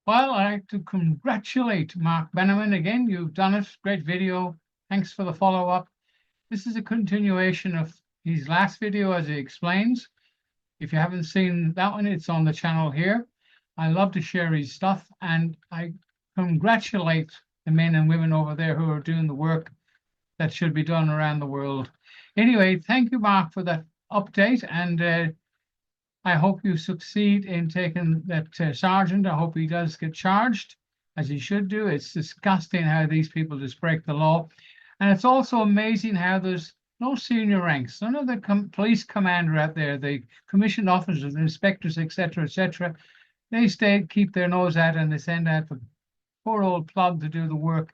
Well, I'd like to congratulate Mark Benjamin again. You've done it. Great video. Thanks for the follow-up. This is a continuation of his last video, as he explains. If you haven't seen that one, it's on the channel here. I love to share his stuff, and I congratulate the men and women over there who are doing the work that should be done around the world. Anyway, thank you, Mark, for that update, and I hope you succeed in taking that sergeant. I hope he does get charged, as he should do. It's disgusting how these people just break the law. And it's also amazing how there's no senior ranks. None of the police commander out there, the commissioned officers, the inspectors, etc., they keep their nose out, and they send out the poor old plug to do the work.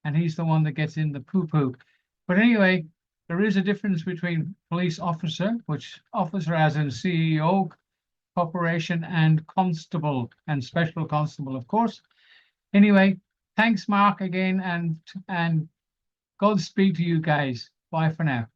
And he's the one that gets in the poo-poo. But anyway, there is a difference between police officer, which officer as in CEO, corporation, and constable, and special constable, of course. Anyway, thanks, Mark, again, and Godspeed to you guys. Bye for now.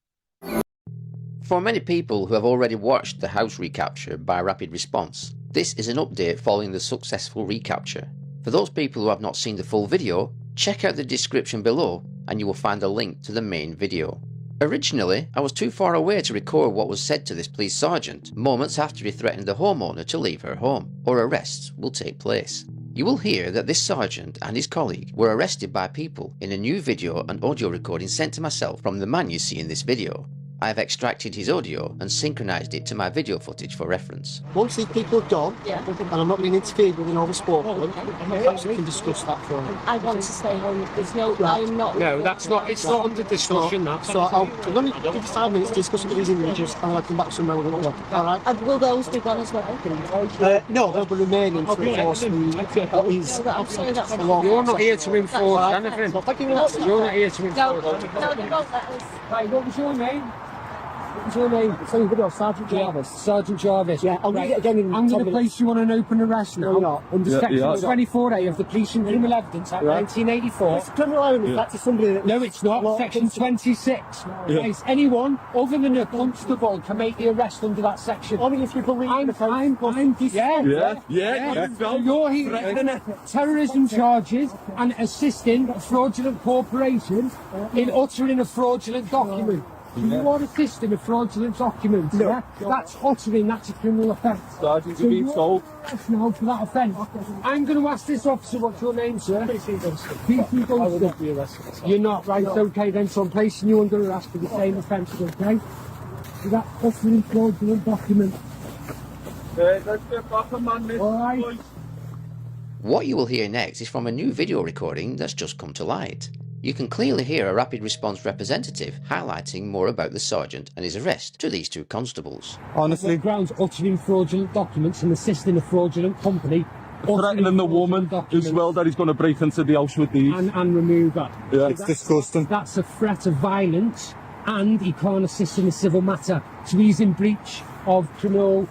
For many people who have already watched the house recapture by Rapid Response, this is an update following the successful recapture. For those people who have not seen the full video, check out the description below and you will find a link to the main video. Originally, I was too far away to record what was said to this police sergeant moments after he threatened the homeowner to leave her home, or arrests will take place. You will hear that this sergeant and his colleague were arrested by people in a new video and audio recording sent to myself from the man you see in this video. I have extracted his audio and synchronised it to my video footage for reference. Once these people are gone, and I'm not being interfered with and overspoken, perhaps we can discuss that for me. I want to stay home. There's no, I'm not. No, that's not. It's not under discussion. So I'm going to give you 5 minutes to discuss with these individuals, and I'll come back to some relevant work. All right? And will those be gone as well? No, they'll be remaining to enforce what is. I'm sorry, that's the law. You're not here to enforce anything. So thank you very much. You're not here to enforce. no, they won't let us. Right, what was your name? What's your name? Same video, Sergeant Jarvis. Sergeant Jarvis. Yeah, I'll read it again in I'm 10 going to minutes. place you on an open arrest now. No, you're not. Under section 24A of the Police and Criminal Evidence Act 1984. It's criminal element. That's somebody that... No, it's not. Section 26. Right, anyone other than a constable can make the arrest under that section. Only if you believe I'm So you're here terrorism charges and assisting a fraudulent corporation in uttering a fraudulent document. So you are assisting a fraudulent document, yeah? That's uttering, that's a criminal offence. Sergeant, you're being told. Now for that offence. I'm going to ask this officer, what's your name, sir? PC Dunstan. I will not be arrested. You're not, right, okay then, so I'm placing you under arrest for the same offence, okay? So that's uttering fraudulent document. Let's get back a man, miss. All right. What you will hear next is from a new video recording that's just come to light. You can clearly hear a Rapid Response representative highlighting more about the sergeant and his arrest to these two constables. Honestly, grounds uttering fraudulent documents and assisting a fraudulent company. Threatening the woman as well that he's going to break into the house with these. And remove that. Yeah, it's disgusting. That's a threat of violence, and he can't assist in a civil matter. So he's in breach of Criminal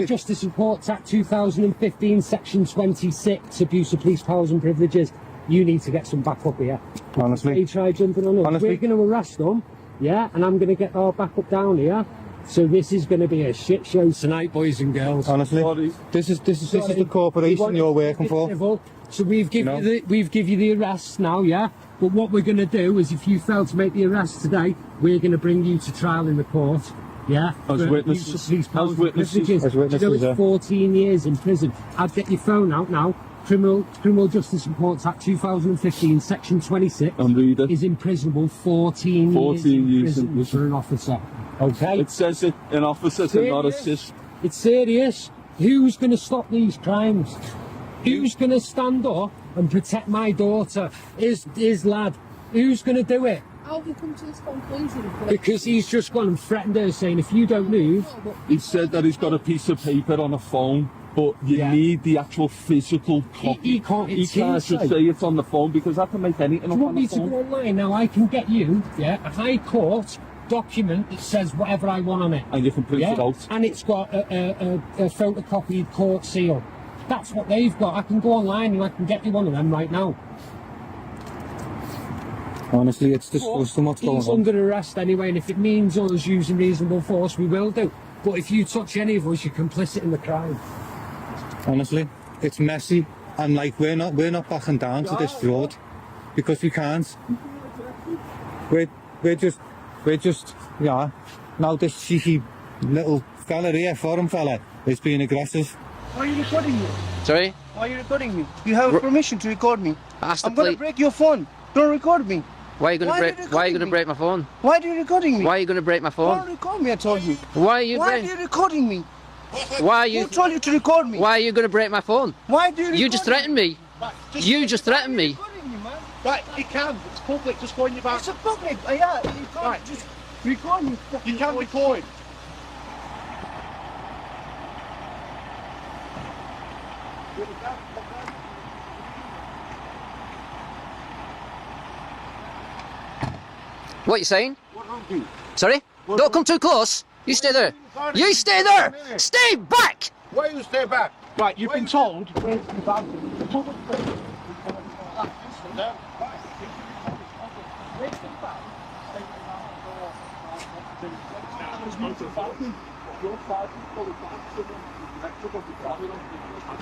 Justice Reports Act 2015, Section 26, abuse of police powers and privileges. You need to get some backup here. Honestly. He tried jumping on us. Honestly. We're going to arrest them, yeah, and I'm going to get our backup down here. So this is going to be a shit show tonight, boys and girls. Honestly. Sorry. This is the corporation you're working for. So we've given you the arrest now, yeah. But what we're going to do is, if you fail to make the arrest today, we're going to bring you to trial in the court. Yeah, as witnesses. As witnesses. You know, it's 14 years in prison. I'd get your phone out now. Criminal Justice Reports Act 2015, Section 26 is imprisonable 14 years in prison for an officer. Okay? It says it, an officer cannot assist. It's serious. Who's going to stop these crimes? Who's going to stand up and protect my daughter? His lad. Who's going to do it? How have you come to this conclusion? Because he's just gone and threatened her, saying, if you don't move... He said that he's got a piece of paper on a phone, but you need the actual physical copy. He can't just say it's on the phone, because I can make anything up on the phone. Do you want me to go online? Now I can get you, a High Court document that says whatever I want on it. And you can print it out. And it's got a photocopied court seal. That's what they've got. I can go online and I can get you one of them right now. Honestly, it's disgusting what's going on. He's under arrest anyway, and if it means us using reasonable force, we will do. But if you touch any of us, you're complicit in the crime. Honestly, it's messy. and like we're not backing down to this road because we can't. We're just yeah. Now this cheeky little fella here, foreign fella, is being aggressive. Why are you recording me? Sorry? Why are you recording me? You have permission to record me. Ask the I'm gonna police. break your phone. Don't record me. Why are you going Why to are you break? Why are you going to recording me? break my phone? Why are you recording me? Why are you going to break my Don't phone? record me, I told you. Why are you Why are break? you recording me? Why are you? Who told you to record me? Why are you going to break my phone? Why do you You just threatened me. You just threatened me. Recording me, man. Right, you can. It's public. Just go in your back. It's a public. Yeah, you can't Right. just record me. You can record. What are you saying? What wrong with you? Sorry? Don't come too close. You stay there. You stay there. Stay back. Why you stay back? Right, you've been told.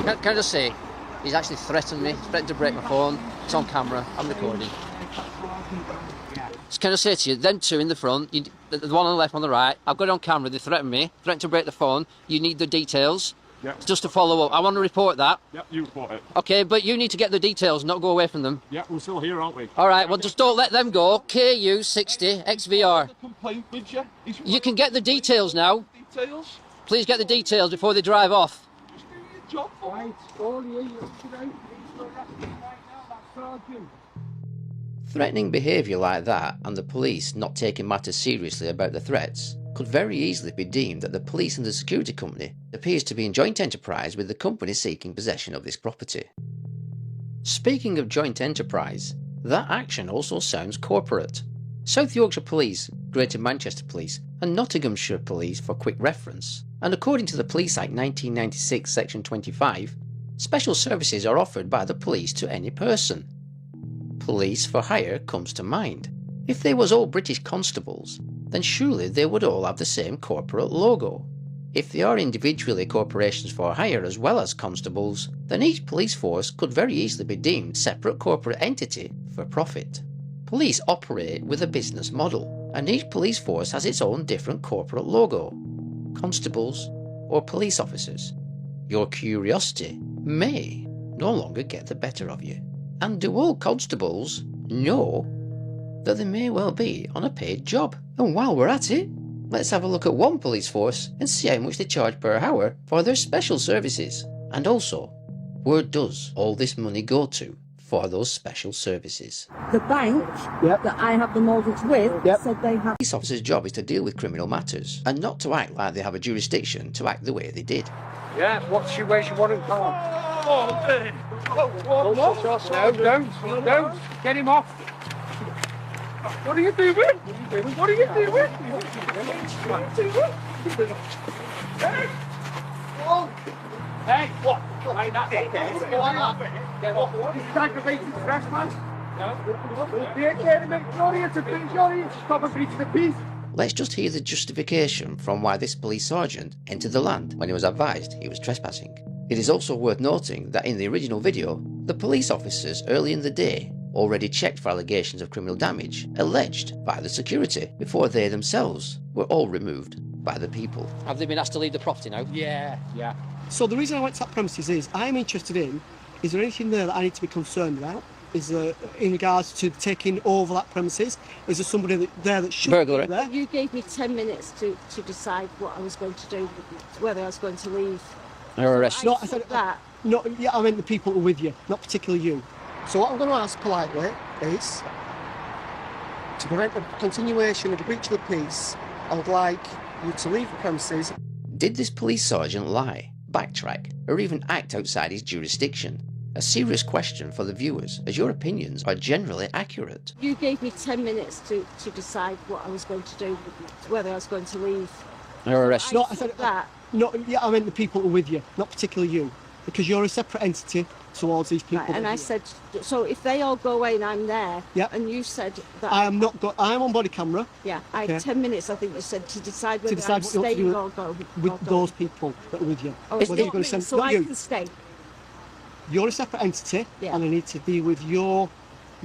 Can I just say, he's actually threatened me. He's threatened to break my phone. It's on camera. I'm recording. So can I say to you, them two in the front, the one on the left, on the right, I've got it on camera. They threatened me, threatened to break the phone. You need the details. Yep. Just to follow up. I want to report that. Yep, you report it. Okay, but you need to get the details, not go away from them. Yeah, we're still here, aren't we? All right, well, just don't let them go. KU60 XVR. Complaint, did you? You can get the details now. Details? Please get the details before they drive off. Just do your job for me. All you today. Right now, that's Sergeant. Threatening behaviour like that and the police not taking matters seriously about the threats could very easily be deemed that the police and the security company appears to be in joint enterprise with the company seeking possession of this property. Speaking of joint enterprise, that action also sounds corporate. South Yorkshire Police, Greater Manchester Police and Nottinghamshire Police for quick reference, and according to the Police Act 1996 section 25, special services are offered by the police to any person. Police for hire comes to mind. If they was all British constables, then surely they would all have the same corporate logo. If they are individually corporations for hire as well as constables, then each police force could very easily be deemed separate corporate entity for profit. Police operate with a business model, and each police force has its own different corporate logo. Constables or police officers. Your curiosity may no longer get the better of you. And do all constables know that they may well be on a paid job? And while we're at it, let's have a look at one police force and see how much they charge per hour for their special services. And also, where does all this money go to for those special services? The bank Yep. that I have the mortgage with Yep. said they have. Police officers' job is to deal with criminal matters and not to act like they have a jurisdiction to act the way they did. Yeah, where's your warrant card? No, Don't. Get him off. What are you doing? What are you doing? Hey, what? Hey, that's it. Get off. This is aggravated trespass. Stop and breach the peace. Let's just hear the justification from why this police sergeant entered the land when he was advised he was trespassing. It is also worth noting that in the original video, the police officers early in the day already checked for allegations of criminal damage alleged by the security before they themselves were all removed by the people. Have they been asked to leave the property now? Yeah. So the reason I went to that premises is I'm interested in, is there anything there that I need to be concerned about? Is there, in regards to taking over that premises, is there somebody there that should Burglary. be there? You gave me 10 minutes to decide what I was going to do, whether I was going to leave. Or arrest? No, I I said took that. No, yeah, I meant the people who are with you, not particularly you. So what I'm going to ask politely is, to prevent the continuation of the breach of the peace, I would like you to leave the premises. Did this police sergeant lie, backtrack, or even act outside his jurisdiction? A serious question for the viewers, as your opinions are generally accurate. You gave me 10 minutes to decide what I was going to do, whether I was going to leave. Or arrest? No, I I said took that. No, yeah, I meant the people who are with you, not particularly you, because you're a separate entity towards these people. Right, and I said, so if they all go away and I'm there, Yep. and you said that I am not. I am on body camera yeah, I had Yeah. 10 minutes, I think you said, to decide whether decide I'm what you want to staying do or go. with or go. those people that are with you. Oh, Whether it's you're not going me, to send, so not I you. can stay. you're a separate entity, Yeah. and I need to deal with your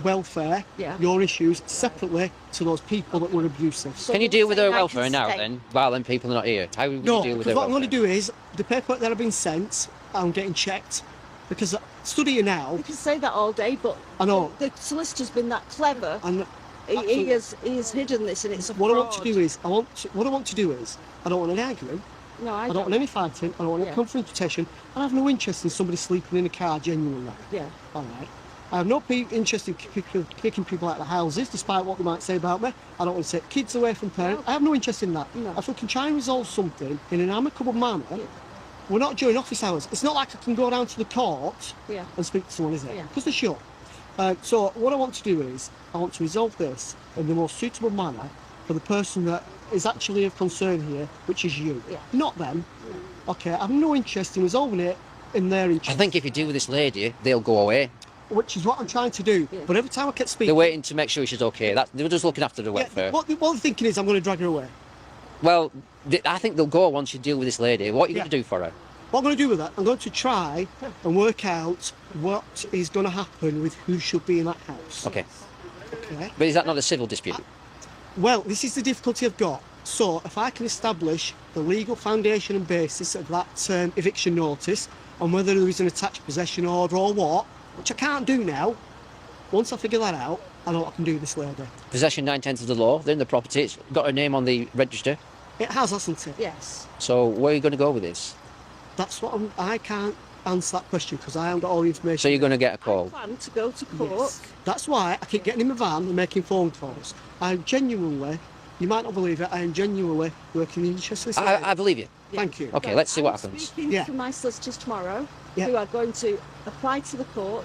welfare, Yeah. your issues separately to those people that were abusive. So Can you you're deal with their saying I welfare can now stay? then, while them people are not here? How will you No, deal with because their what I'm welfare? going to do is the paperwork that have been sent, I'm getting checked because studying now, You can say that all day, but I know. the solicitor's been that clever. and He absolutely. has hidden this, and it's a what I fraud. want to do is, I don't want any arguing. No, I I don't want any fighting. I don't want any Yeah. confrontation. I have no interest in somebody sleeping in a car genuinely. Yeah. All right. I have no interest in kicking people out of houses, despite what they might say about me. I don't want to take kids away from parents. I have no interest in that. No. If we can try and resolve something in an amicable manner, Yeah. we're not during office hours. It's not like I can go down to the court Yeah. and speak to someone, is it? Yeah. Because they're shut. So what I want to do is, I want to resolve this in the most suitable manner for the person that is actually of concern here, which is you, Yeah. not them. Okay, I have no interest in resolving it in their I interest, think if you deal with this lady, they'll go away. which is what I'm trying to do. Yeah. But every time I kept speaking, They're waiting to make sure she's okay. They were just looking after the yeah, welfare. what they're thinking is I'm going to drag her away. Well, I think they'll go once you deal with this lady. What are you Yeah. going to do for her? What I'm going to do with that, I'm going to try and work out what is going to happen with who should be in that house. Okay. Okay. But is that not a civil dispute? Well, this is the difficulty I've got. So, if I can establish the legal foundation and basis of that eviction notice, and whether there is an attached possession order or what, which I can't do now, once I figure that out, I know what I can do with this lady. Possession 9/10 of the law. They're in the property. It's got her name on the register. It has, hasn't it? Yes. So where are you going to go with this? That's what I can't answer that question because I haven't got all the information. So you're going to get a call. Plan to go to court. Yes. That's why I keep getting in my van and making phone calls. I'm genuinely, you might not believe it, I am genuinely working in the interest of this lady. I believe you. Thank you. Okay, let's see what I'm happens. Speaking Yeah. to my solicitors tomorrow, Yeah. who are going to apply to the court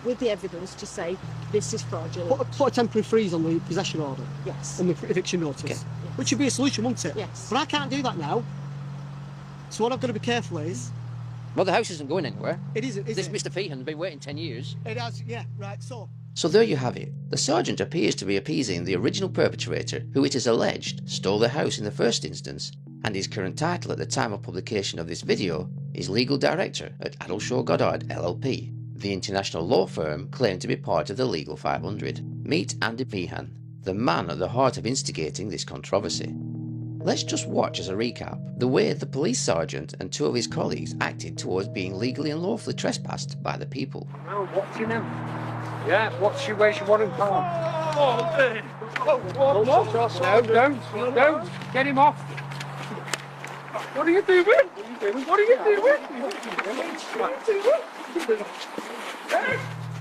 with the evidence to say this is fraudulent. Put a temporary freeze on the possession order Yes. and the eviction notice, Okay. which would be a solution, wouldn't it? Yes. But I can't do that now. So what I've got to be careful is, Well, the house isn't going anywhere. it isn't, is This it? Mr. Feehan's been waiting 10 years. It has, yeah, right, so. So there you have it. The sergeant appears to be appeasing the original perpetrator, who it is alleged stole the house in the first instance, and his current title at the time of publication of this video is Legal Director at Addleshaw Goddard LLP, the international law firm claimed to be part of the Legal 500. Meet Andy Feehan, the man at the heart of instigating this controversy. Let's just watch as a recap the way the police sergeant and two of his colleagues acted towards being legally and lawfully trespassed by the people. Well, what's your name? Yeah, what's your where's your warrant card? No, don't. Get him off. What are you doing? What are you doing?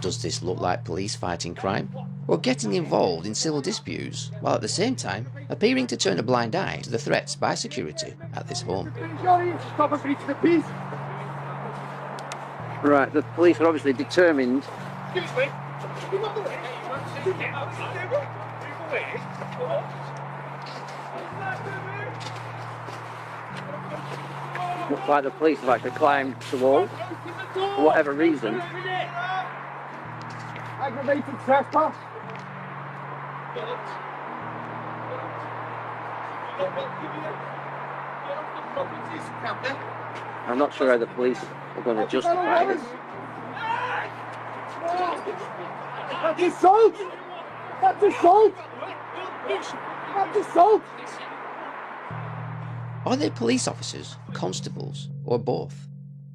Does this look like police fighting crime? Or getting involved in civil disputes, while at the same time appearing to turn a blind eye to the threats by security at this home? Stop and reach the peace. Right, the police are obviously determined Excuse me. looks like the police have actually climbed the wall for whatever reason. Aggravated trespass. I'm not sure how the police are going to justify this. That's assault! That's assault! That's assault! Are they police officers, constables, or both?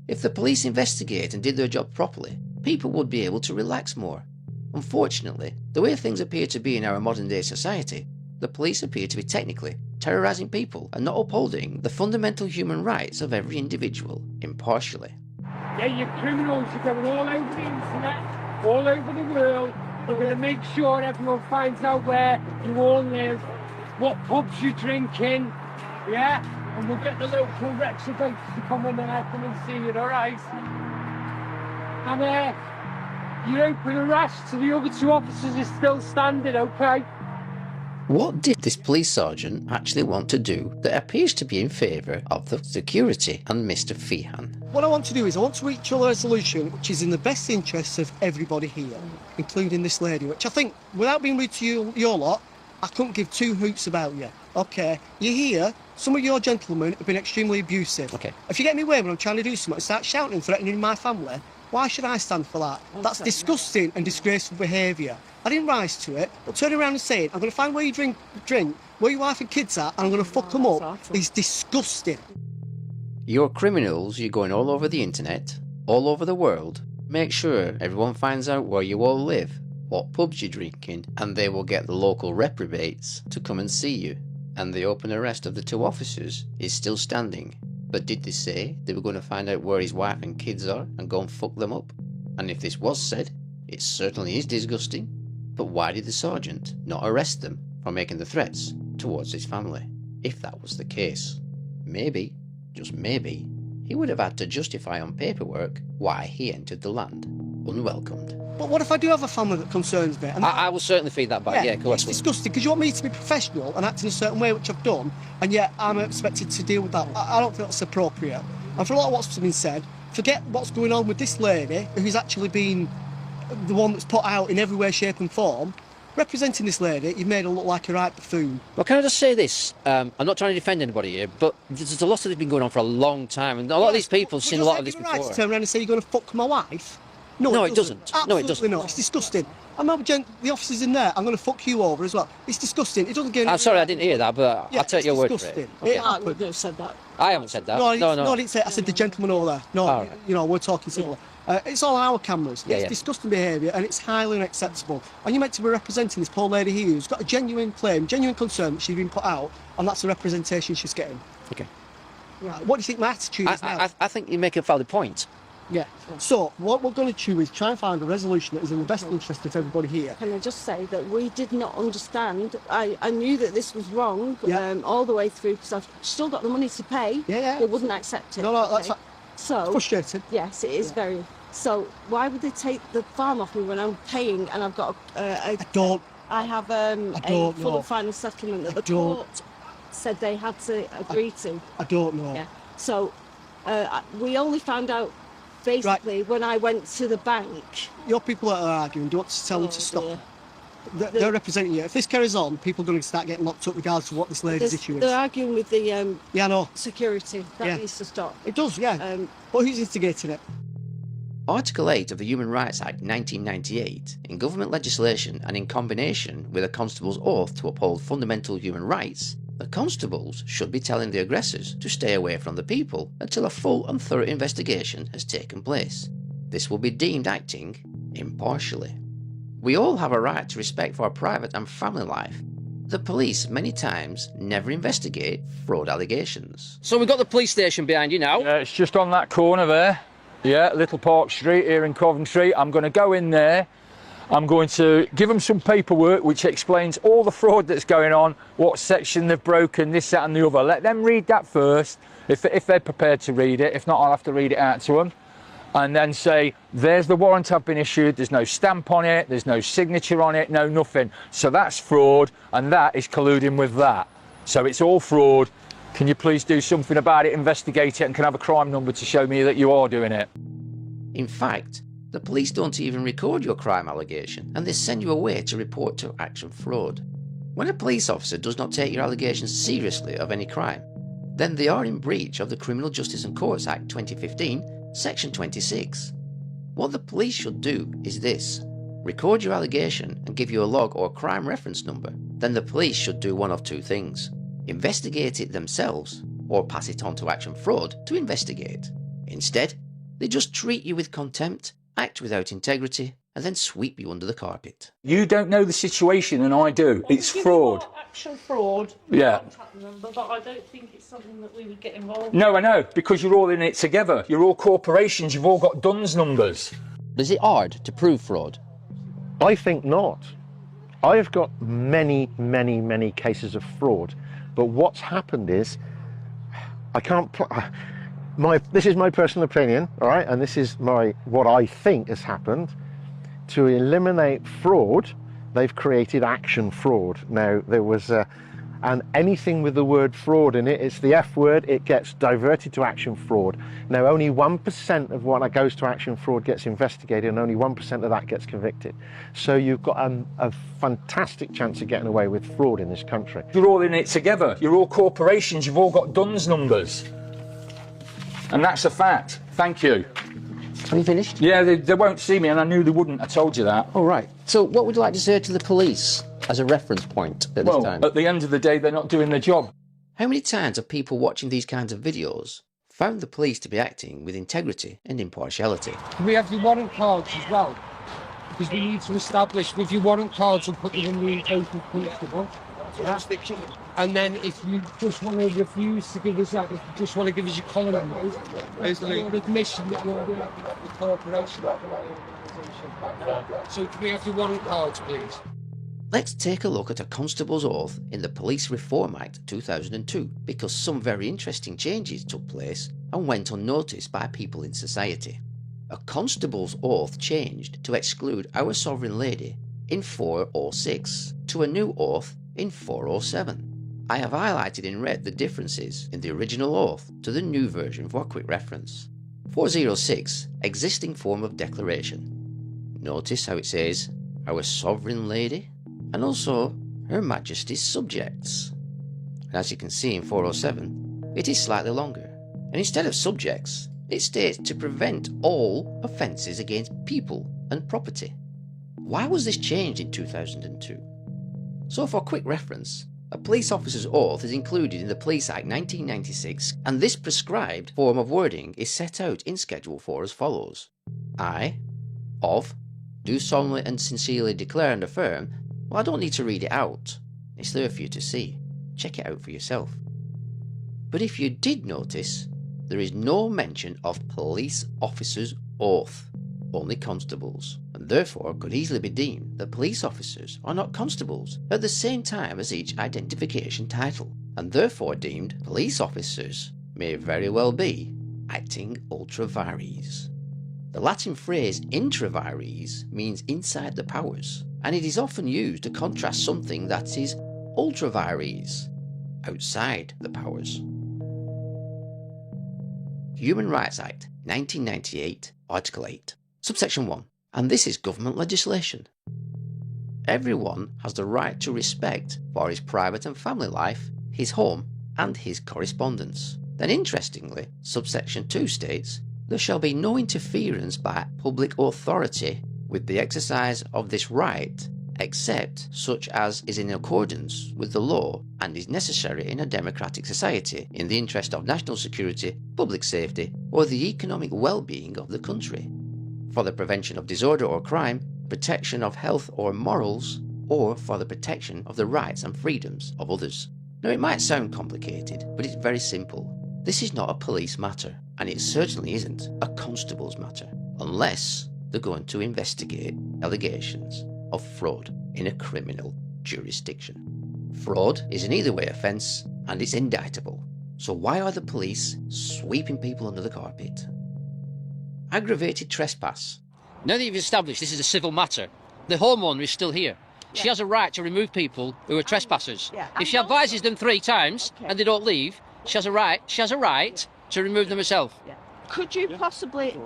If the police investigate and did their job properly, people would be able to relax more. Unfortunately, the way things appear to be in our modern day society, the police appear to be technically terrorising people and not upholding the fundamental human rights of every individual impartially. Yeah, you criminals, you're going all over the internet, all over the world. We're going to make sure everyone finds out where you all live, what pubs you drink in, yeah? And we'll get the local residents to come in and have them and see it, alright? And your open arrest to the other two officers is still standing, okay? What did this police sergeant actually want to do that appears to be in favour of the security and Mr. Feehan? What I want to do is I want to reach a resolution which is in the best interests of everybody here, including this lady, which I think, without being rude to you, your lot, I couldn't give two hoots about you. Okay, you're here. Some of your gentlemen have been extremely abusive. Okay. If you get me away when I'm trying to do something and start shouting and threatening my family, why should I stand for that? That's disgusting and disgraceful behaviour. I didn't rise to it, but turning around and saying, I'm going to find where you drink, where your wife and kids are, and I'm going to fuck them up, is disgusting. You're criminals, you're going all over the internet, all over the world. Make sure everyone finds out where you all live, what pubs you're drinking, and they will get the local reprobates to come and see you. And the open arrest of the two officers is still standing. But did they say they were going to find out where his wife and kids are and go and fuck them up? And if this was said, it certainly is disgusting. But why did the sergeant not arrest them for making the threats towards his family? If that was the case, maybe, just maybe, he would have had to justify on paperwork why he entered the land unwelcomed. But what if I do have a family that concerns me? And I will certainly feed that back, yeah, it's disgusting, because you want me to be professional and act in a certain way, which I've done, and yet I'm expected to deal with that. I don't think that's appropriate. And for a lot of what's been said, forget what's going on with this lady, who's actually been the one that's put out in every way, shape and form. Representing this lady, you've made her look like a right buffoon. Well, can I just say this? I'm not trying to defend anybody here, but there's a lot of this been going on for a long time, and a lot of these people have seen a lot of this before. Right to turn around and say you're going to fuck my wife? No, it doesn't. Absolutely No, it doesn't. not. It's disgusting. I'm the officers in there. I'm going to fuck you over as well. It's disgusting. It doesn't get. I'm sorry, I didn't hear that, but I'll take your word for it. Okay. I would have said that. I haven't said that. No, No. I didn't say it. I said the gentleman over there. No, Right. you know, we're talking similar. It's all our cameras. Yeah, It's yeah. disgusting behaviour, and it's highly unacceptable. And you're meant to be representing this poor lady here who's got a genuine claim, genuine concern that she's been put out, and that's the representation she's getting. Okay. Right. What do you think my attitude is now? I think you make a valid point. Yeah. So what we're going to do is try and find a resolution that is in the best interest of everybody here. Can I just say that we did not understand. I knew that this was wrong Yeah. all the way through, because I've still got the money to pay. Yeah. They wouldn't accept it. No, that's okay? So frustrating. yes, it is very. So why would they take the farm off me when I'm paying and I've got I don't. I have a don't full know. and final settlement that I the don't. court said they had to agree to. I don't know. Yeah. So we only found out basically when I went to the bank. Your people that are arguing, do you want to tell them to stop? dear. They're representing you. If this carries on, people are going to start getting locked up regardless of what this lady's issue They're is. arguing with the Yeah, I know. security. That Yeah. needs to stop. It does, yeah. But who's instigating it? Article 8 of the Human Rights Act 1998, in government legislation and in combination with a constable's oath to uphold fundamental human rights, the constables should be telling the aggressors to stay away from the people until a full and thorough investigation has taken place. This will be deemed acting impartially. We all have a right to respect for our private and family life. The police many times never investigate fraud allegations. So we've got the police station behind you now. Yeah, it's just on that corner there. Yeah, Little Park Street here in Coventry. I'm going to go in there. I'm going to give them some paperwork which explains all the fraud that's going on, what section they've broken, this, that and the other. Let them read that first, if they're prepared to read it. If not, I'll have to read it out to them. And then say, there's the warrant I've been issued, there's no stamp on it, there's no signature on it, no nothing. So that's fraud, and that is colluding with that. So it's all fraud. Can you please do something about it, investigate it, and can I have a crime number to show me that you are doing it? In fact, the police don't even record your crime allegation, and they send you away to report to action fraud. When a police officer does not take your allegations seriously of any crime, then they are in breach of the Criminal Justice and Courts Act 2015, Section 26. What the police should do is this: record your allegation and give you a log or crime reference number. Then the police should do one of two things: investigate it themselves, or pass it on to Action Fraud to investigate. Instead, they just treat you with contempt, act without integrity, and then sweep you under the carpet. You don't know the situation and I do. It's fraud. Actual fraud. Yeah. But I don't think it's something that we would get involved No, I know, because you're all in it together. You're all corporations, you've all got DUNS numbers. Is it hard to prove fraud? I think not. I have got many cases of fraud, but what's happened is I can't. This is my personal opinion, all right, and this is what I think has happened. To eliminate fraud, they've created action fraud. Now there was and anything with the word fraud in it, it's the F word, it gets diverted to action fraud. Now, only 1% of what goes to action fraud gets investigated, and only 1% of that gets convicted. So you've got a fantastic chance of getting away with fraud in this country. You're all in it together. You're all corporations. You've all got DUNS numbers. And that's a fact. Thank you. Have you finished? Yeah, they won't see me, and I knew they wouldn't. I told you that. All right. So what would you like to say to the police as a reference point at this time? At the end of the day, they're not doing their job. How many times have people watching these kinds of videos found the police to be acting with integrity and impartiality? We have your warrant cards as well, because we need to establish with your warrant cards we'll put you in the open constable. Yeah. And then if you just want to refuse to give us that, if you just want to give us your collar numbers, there's your admission that you're the corporation. So can we have your warrant cards, please? Let's take a look at a constable's oath in the Police Reform Act 2002, because some very interesting changes took place and went unnoticed by people in society. A constable's oath changed to exclude Our Sovereign Lady in 406 to a new oath in 407. I have highlighted in red the differences in the original oath to the new version for a quick reference. 406, existing form of declaration. Notice how it says Our Sovereign Lady and also Her Majesty's subjects. And as you can see in 407, it is slightly longer, and instead of subjects, it states to prevent all offences against people and property. Why was this changed in 2002? So for quick reference, a police officer's oath is included in the Police Act 1996, and this prescribed form of wording is set out in Schedule 4 as follows. I, do solemnly and sincerely declare and affirm. Well, I don't need to read it out. It's there for you to see. Check it out for yourself. But if you did notice, there is no mention of police officer's oath, only constables, and therefore could easily be deemed that police officers are not constables at the same time as each identification title, and therefore deemed police officers may very well be acting ultra vires. The Latin phrase intra vires means inside the powers, and it is often used to contrast something that is ultra vires, outside the powers. Human Rights Act 1998, Article 8, Subsection 1, and this is government legislation. Everyone has the right to respect for his private and family life, his home, and his correspondence. Then interestingly, Subsection 2 states, there shall be no interference by public authority with the exercise of this right, except such as is in accordance with the law and is necessary in a democratic society in the interest of national security, public safety, or the economic well-being of the country, for the prevention of disorder or crime, protection of health or morals, or for the protection of the rights and freedoms of others. Now it might sound complicated, but it's very simple. This is not a police matter, and it certainly isn't a constable's matter, unless they're going to investigate allegations of fraud in a criminal jurisdiction. Fraud is an either way offence, and it's indictable. So why are the police sweeping people under the carpet? Aggravated trespass. Now that you've established this is a civil matter, the homeowner is still here. She has a right to remove people who are trespassers. If she advises them 3 times and they don't leave, she has a right to remove them herself. Could you possibly,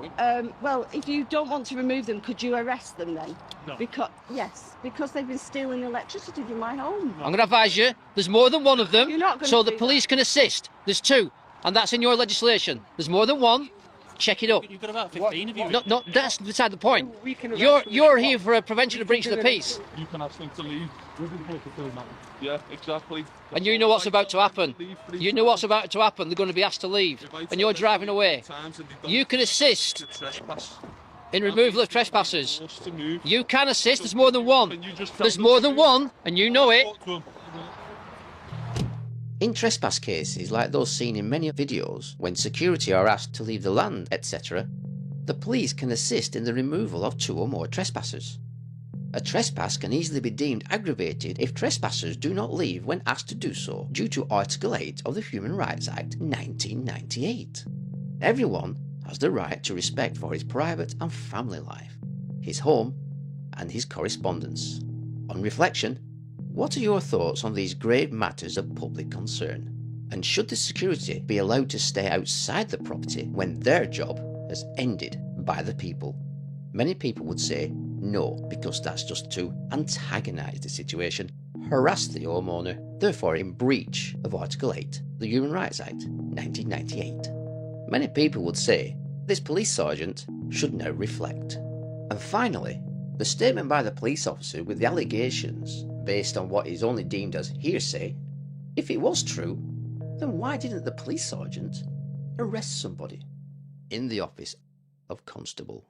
well, if you don't want to remove them, could you arrest them then? No. Because they've been stealing electricity from my home. I'm going to advise you, there's more than one of them, You're not gonna so the do police can assist. There's 2, and that's in your legislation. There's more than one. Check it up. You've got about 15 of you. No, that's beside the point. You're here for a prevention of breach of the peace. You can ask them to leave. Yeah, exactly. And you know what's about to happen. You know what's about to happen. They're going to be asked to leave, and you're driving away. You can assist in removal of trespassers. You can assist. There's more than one. There's more than one, and you know it. In trespass cases like those seen in many videos, when security are asked to leave the land, etc., the police can assist in the removal of 2 or more trespassers. A trespass can easily be deemed aggravated if trespassers do not leave when asked to do so, due to Article 8 of the Human Rights Act 1998. Everyone has the right to respect for his private and family life, his home, and his correspondence. On reflection, What are your thoughts on these grave matters of public concern? And should the security be allowed to stay outside the property when their job has ended by the people? Many people would say no, because that's just to antagonise the situation, harass the homeowner, therefore in breach of Article 8, the Human Rights Act, 1998. Many people would say this police sergeant should now reflect. And finally, the statement by the police officer with the allegations based on what is only deemed as hearsay, if it was true, then why didn't the police sergeant arrest somebody in the office of constable?